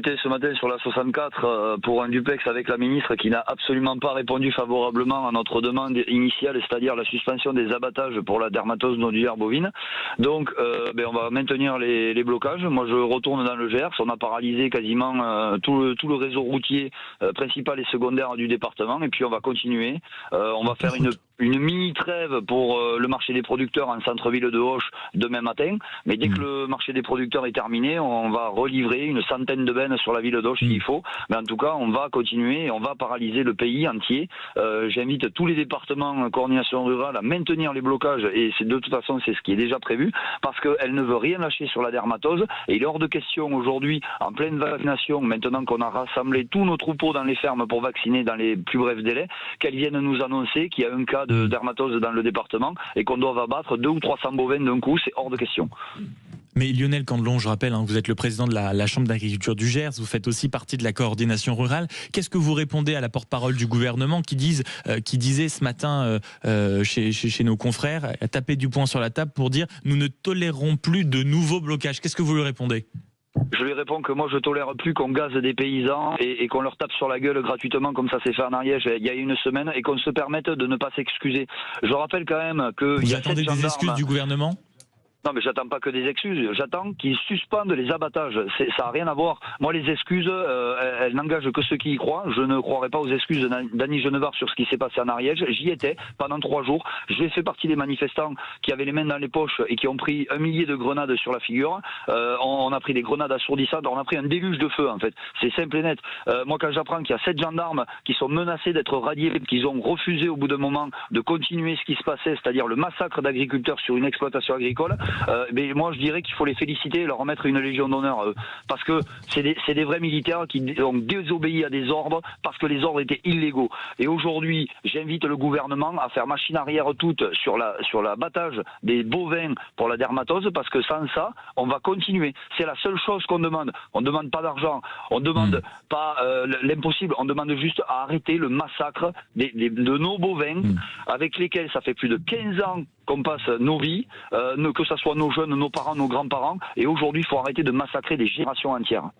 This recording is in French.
J'étais ce matin sur la 64 pour un duplex avec la ministre qui n'a absolument pas répondu favorablement à notre demande initiale, c'est-à-dire la suspension des abattages pour la dermatose nodulaire bovine. Donc on va maintenir les blocages. Moi je retourne dans le Gers, on a paralysé quasiment tout le réseau routier principal et secondaire du département et puis on va continuer. On va faire une mini trêve pour le marché des producteurs en centre-ville de Auch demain matin, mais dès que le marché des producteurs est terminé, on va relivrer une centaine de bennes sur la ville d'Auch s'il faut, mais en tout cas on va continuer et on va paralyser le pays entier. J'invite tous les départements coordination rurale à maintenir les blocages et de toute façon c'est ce qui est déjà prévu parce qu'elle ne veut rien lâcher sur la dermatose et il est hors de question aujourd'hui en pleine vaccination, maintenant qu'on a rassemblé tous nos troupeaux dans les fermes pour vacciner dans les plus brefs délais, qu'elle vienne nous annoncer qu'il y a un cas de dermatose dans le département et qu'on doit abattre 200 ou 300 bovins d'un coup, c'est hors de question. Mais Lionel Candelon, je rappelle, vous êtes le président de la Chambre d'agriculture du Gers, vous faites aussi partie de la coordination rurale. Qu'est-ce que vous répondez à la porte-parole du gouvernement qui disait ce matin chez nos confrères, à taper du poing sur la table pour dire « nous ne tolérerons plus de nouveaux blocages ». Qu'est-ce que vous lui répondez ? Je lui réponds que moi je tolère plus qu'on gaze des paysans et qu'on leur tape sur la gueule gratuitement comme ça s'est fait en Ariège il y a une semaine et qu'on se permette de ne pas s'excuser. Je rappelle quand même que... Vous attendez des excuses du gouvernement ? Non, mais j'attends pas que des excuses. J'attends qu'ils suspendent les abattages. Ça n'a rien à voir. Moi, les excuses, elles n'engagent que ceux qui y croient. Je ne croirais pas aux excuses d'Annie Genevard sur ce qui s'est passé en Ariège. J'y étais pendant 3 jours. J'ai fait partie des manifestants qui avaient les mains dans les poches et qui ont pris 1 millier de grenades sur la figure. On a pris des grenades assourdissantes. On a pris un déluge de feu, en fait. C'est simple et net. Moi, quand j'apprends qu'il y a 7 gendarmes qui sont menacés d'être radiés, qu'ils ont refusé au bout d'un moment de continuer ce qui se passait, c'est-à-dire le massacre d'agriculteurs sur une exploitation agricole, mais moi je dirais qu'il faut les féliciter et leur remettre une légion d'honneur parce que c'est des vrais militaires qui ont désobéi à des ordres parce que les ordres étaient illégaux. Et aujourd'hui, j'invite le gouvernement à faire machine arrière toute sur l'abattage des bovins pour la dermatose parce que sans ça, on va continuer. C'est la seule chose qu'on demande. On ne demande pas d'argent, on ne demande pas l'impossible, on demande juste à arrêter le massacre de nos bovins avec lesquels ça fait plus de 15 ans qu'on passe nos vies, que ce soit nos jeunes, nos parents, nos grands-parents, et aujourd'hui il faut arrêter de massacrer des générations entières.